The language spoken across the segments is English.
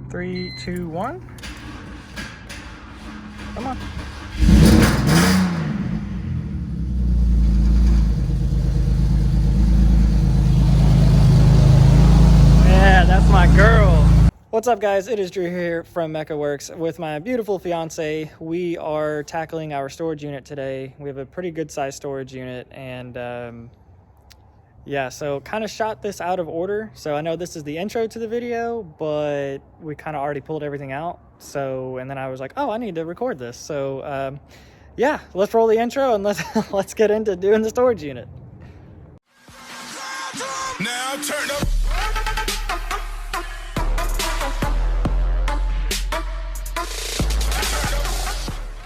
3, 2, 1. Come on. Yeah, that's my girl. What's up, guys? It is Drew here from Mecca Works with my beautiful fiance. We are tackling our storage unit today. We have a pretty good sized storage unit, and yeah, so kind of shot this out of order. So I know this is the intro to the video, but we kind of already pulled everything out. So, and then I was like, oh, I need to record this. So yeah, let's roll the intro and let's get into doing the storage unit. Now turn up.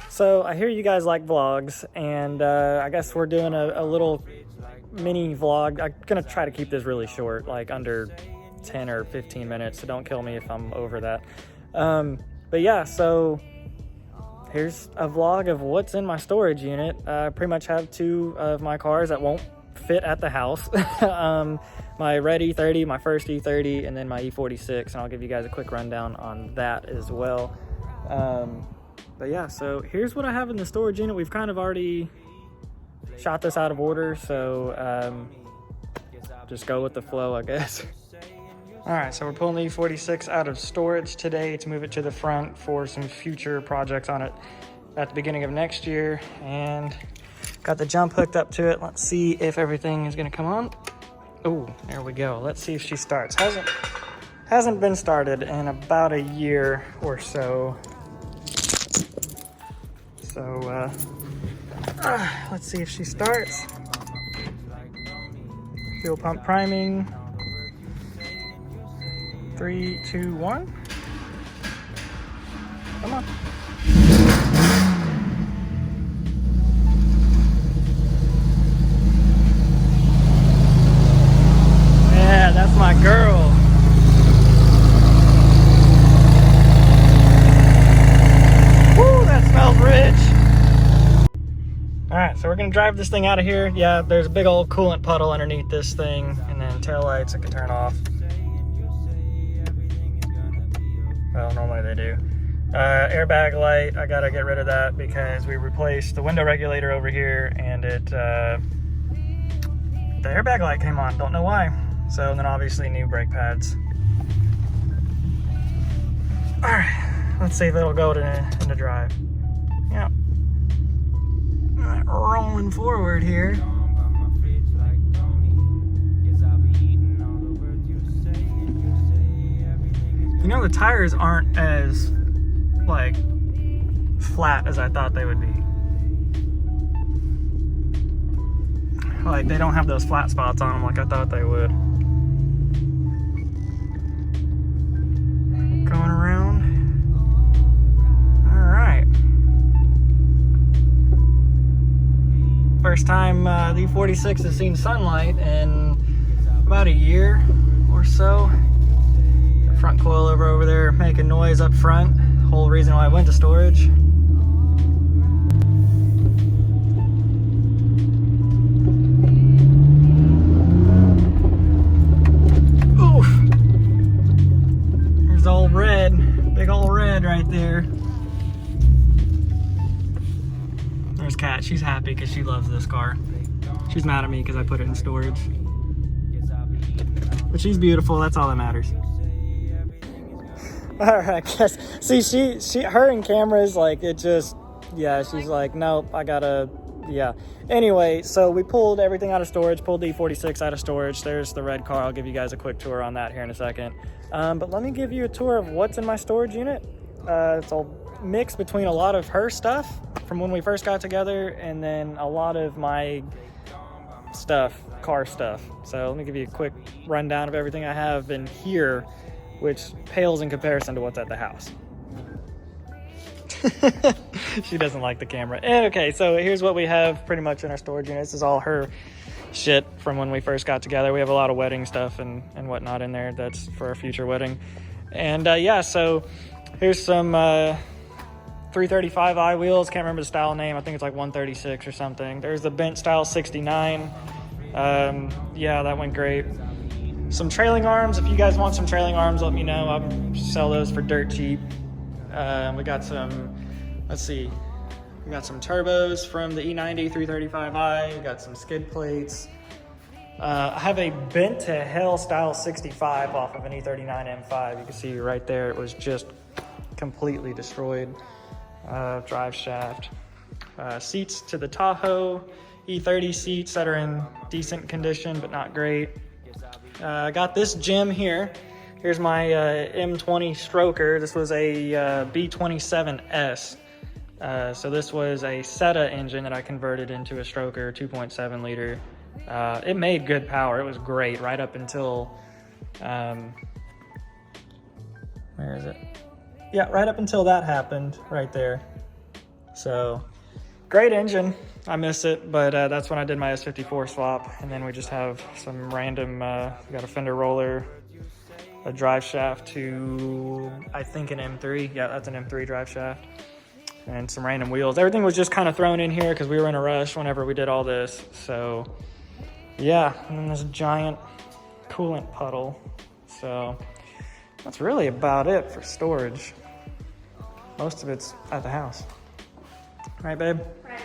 So I hear you guys like vlogs, and I guess we're doing a little mini vlog. I'm gonna try to keep this really short, like under 10 or 15 minutes, so don't kill me if I'm over that. But yeah, so here's a vlog of what's in my storage unit. I pretty much have 2 of my cars that won't fit at the house. My red E30, my first E30, and then my E46, and I'll give you guys a quick rundown on that as well. But yeah, so here's what I have in the storage unit. We've kind of already shot this out of order, so just go with the flow, I guess. All right, so we're pulling the E46 out of storage today to move it to the front for some future projects on it at the beginning of next year, and got the jump hooked up to it. Let's see if everything is gonna come on. Oh, there we go. Let's see if she starts. Hasn't been started in about a year or so. So let's see if she starts. Fuel pump priming. 3, 2, 1. Come on. Yeah, that's my girl. Woo, that smells rich. All right, so we're gonna drive this thing out of here. Yeah, there's a big old coolant puddle underneath this thing, and then taillights I can turn off. Well, normally they do. Airbag light, I gotta get rid of that because we replaced the window regulator over here, and the airbag light came on, don't know why. So, and then obviously new brake pads. All right, let's see if it'll go into drive. Yep. All right, rolling forward here. You know, the tires aren't as, like, flat as I thought they would be. Like, they don't have those flat spots on them like I thought they would. Going around. All right. First time the E46 has seen sunlight in about a year or so. Front coilover over there making noise up front. Whole reason why I went to storage. Oof. There's old red, big old red right there. There's Kat. She's happy because she loves this car. She's mad at me because I put it in storage. But she's beautiful. That's all that matters. All right, guess. See, her in cameras, like, it just, yeah, she's like, nope, I gotta, yeah. Anyway, so we pulled everything out of storage, pulled the E46 out of storage. There's the red car. I'll give you guys a quick tour on that here in a second. But let me give you a tour of what's in my storage unit. It's a mix between a lot of her stuff from when we first got together, and then a lot of my stuff, car stuff. So let me give you a quick rundown of everything I have in here, which pales in comparison to what's at the house. She doesn't like the camera. Okay, so here's what we have pretty much in our storage unit. This is all her shit from when we first got together. We have a lot of wedding stuff and whatnot in there. That's for our future wedding. And yeah, so here's some 335i wheels. Can't remember the style name. I think it's like 136 or something. There's the bent style 69. Yeah, that went great. Some trailing arms. If you guys want some trailing arms, let me know. I'll sell those for dirt cheap. We got some, let's see, we got some turbos from the E90 335i. We got some skid plates. I have a bent to hell style 65 off of an E30 M5. You can see right there, it was just completely destroyed. Drive shaft. Seats to the Tahoe. E30 seats that are in decent condition, but not great. I got this gem here. Here's my M20 stroker. This was a B27S. So this was a SETA engine that I converted into a stroker, 2.7 liter. It made good power. It was great right up until, where is it? Yeah, right up until that happened right there. So great engine. I miss it, but that's when I did my S54 swap. And then we just have some random, we got a fender roller, a drive shaft to, I think, an M3. Yeah, that's an M3 drive shaft. And some random wheels. Everything was just kind of thrown in here because we were in a rush whenever we did all this. So yeah, and then this giant coolant puddle. So that's really about it for storage. Most of it's at the house. Right, babe? Right.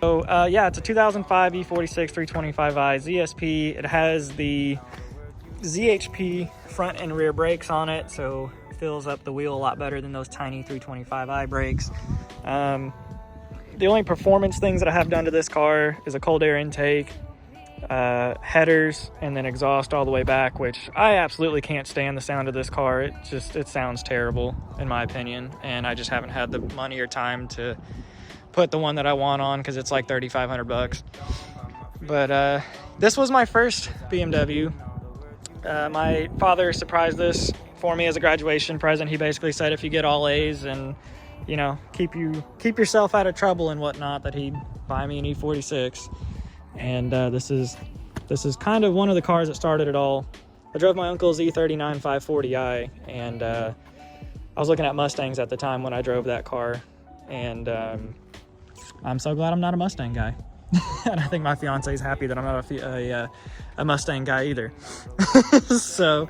So yeah, it's a 2005 E46 325i ZSP. It has the ZHP front and rear brakes on it, so it fills up the wheel a lot better than those tiny 325i brakes. The only performance things that I have done to this car is a cold air intake, headers, and then exhaust all the way back, which I absolutely can't stand the sound of this car. It sounds terrible in my opinion, and I just haven't had the money or time to put the one that I want on because it's like $3,500. But this was my first BMW. My father surprised this for me as a graduation present. He basically said if you get all A's and, you know, keep yourself out of trouble and whatnot, that he'd buy me an E46. And this is kind of one of the cars that started it all. I drove my uncle's E30 540i, and I was looking at Mustangs at the time when I drove that car, and I'm so glad I'm not a Mustang guy. And I think my fiance is happy that I'm not a Mustang guy either. So,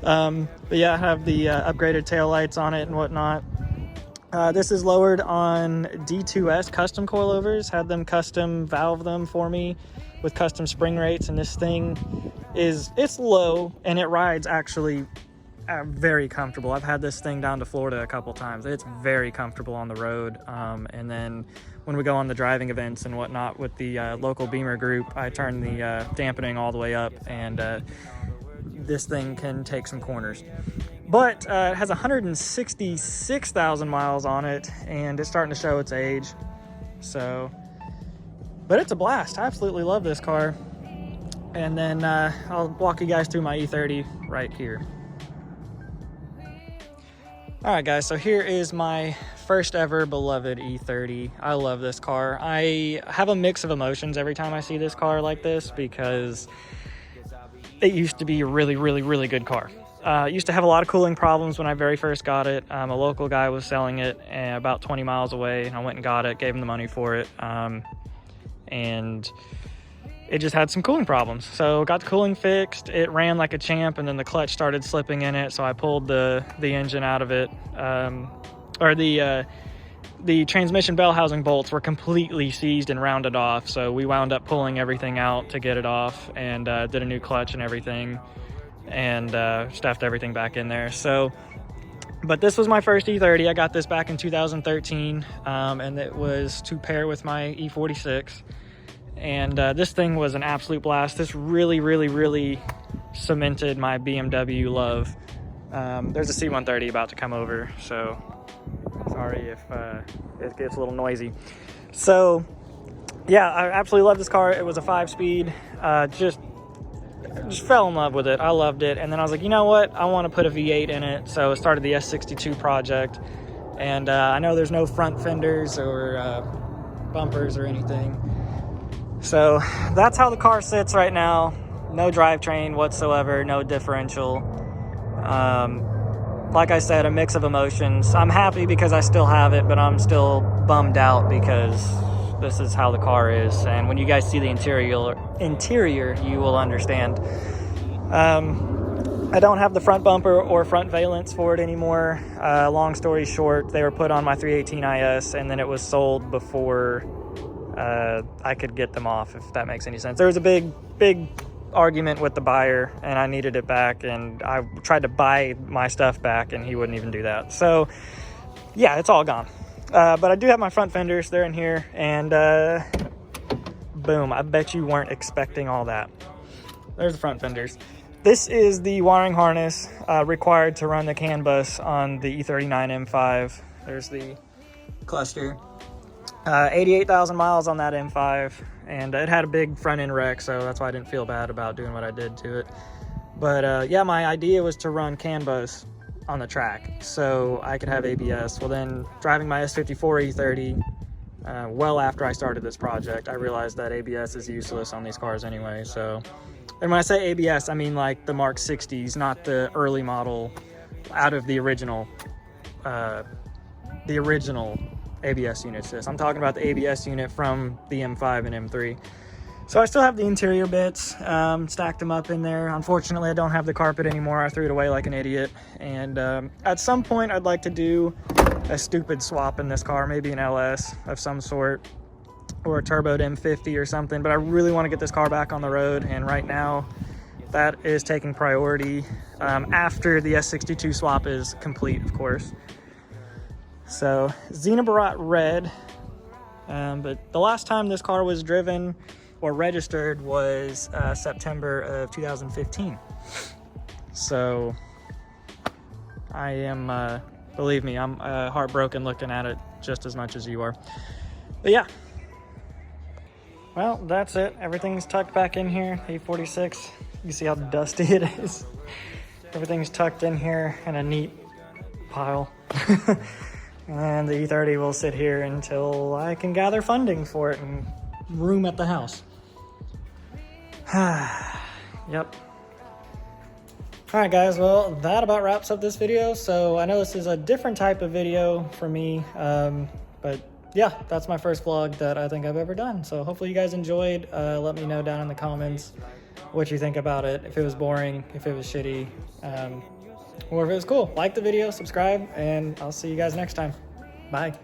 but yeah, I have the upgraded taillights on it and whatnot. This is lowered on D2S custom coilovers. Had them custom valve them for me with custom spring rates, and this thing it's low and it rides actually very comfortable. I've had this thing down to Florida a couple times. It's very comfortable on the road. And then when we go on the driving events and whatnot with the local Beamer group, I turn the dampening all the way up, and this thing can take some corners. But it has 166,000 miles on it, and it's starting to show its age. So, but it's a blast. I absolutely love this car. And then I'll walk you guys through my E30 right here. All right, guys, so here is my first ever beloved E30. I love this car. I have a mix of emotions every time I see this car like this, because it used to be a really, really, really good car. Used to have a lot of cooling problems when I very first got it. A local guy was selling it about 20 miles away, and I went and got it, gave him the money for it, and it just had some cooling problems. So got the cooling fixed. It ran like a champ, and then the clutch started slipping in it, so I pulled the engine out of it. The transmission bell housing bolts were completely seized and rounded off, so we wound up pulling everything out to get it off, and did a new clutch and everything, and stuffed everything back in there. So, but this was my first E30. I got this back in 2013, and it was to pair with my E46. And this thing was an absolute blast. This really, really, really cemented my BMW love. There's a C-130 about to come over, so sorry if it gets a little noisy. So yeah, I absolutely love this car. It was a 5-speed. Just fell in love with it. I loved it. And then I was like, you know what? I want to put a V8 in it. So I started the S62 project. And I know there's no front fenders or bumpers or anything. So that's how the car sits right now. No drivetrain whatsoever, no differential. Like I said, a mix of emotions. I'm happy because I still have it, but I'm still bummed out because this is how the car is. And when you guys see the interior, you will understand. I don't have the front bumper or front valence for it anymore. Long story short, they were put on my 318 IS, and then it was sold before I could get them off, if that makes any sense. There was a big argument with the buyer, and I needed it back, and I tried to buy my stuff back, and he wouldn't even do that. So, yeah, it's all gone. But I do have my front fenders. They're in here, and boom, I bet you weren't expecting all that. There's the front fenders. This is the wiring harness required to run the CAN bus on the E39 M5. There's the cluster. 88,000 miles on that M5, and it had a big front end wreck, so that's why I didn't feel bad about doing what I did to it. But yeah, my idea was to run CAN bus on the track so I could have ABS. Well, then driving my S54 E30, well after I started this project, I realized that ABS is useless on these cars anyway. So, and when I say ABS, I mean like the Mark 60s, not the early model out of the original ABS units. I'm talking about the ABS unit from the M5 and M3. So I still have the interior bits, stacked them up in there. Unfortunately, I don't have the carpet anymore. I threw it away like an idiot. And at some point, I'd like to do a stupid swap in this car, maybe an LS of some sort, or a turboed M50 or something. But I really want to get this car back on the road, and right now, that is taking priority after the S62 swap is complete, of course. So, Xenobarat Red, but the last time this car was driven or registered was September of 2015. So, I am, believe me, I'm heartbroken looking at it just as much as you are. But yeah, well, that's it. Everything's tucked back in here. E46, you see how dusty it is. Everything's tucked in here in a neat pile. And the E30 will sit here until I can gather funding for it and room at the house. Yep. All right, guys. Well, that about wraps up this video. So I know this is a different type of video for me. But yeah, that's my first vlog that I think I've ever done. So hopefully you guys enjoyed. Let me know down in the comments what you think about it. If it was boring, if it was shitty. Or if it was cool. Like the video, subscribe, and I'll see you guys next time. Bye.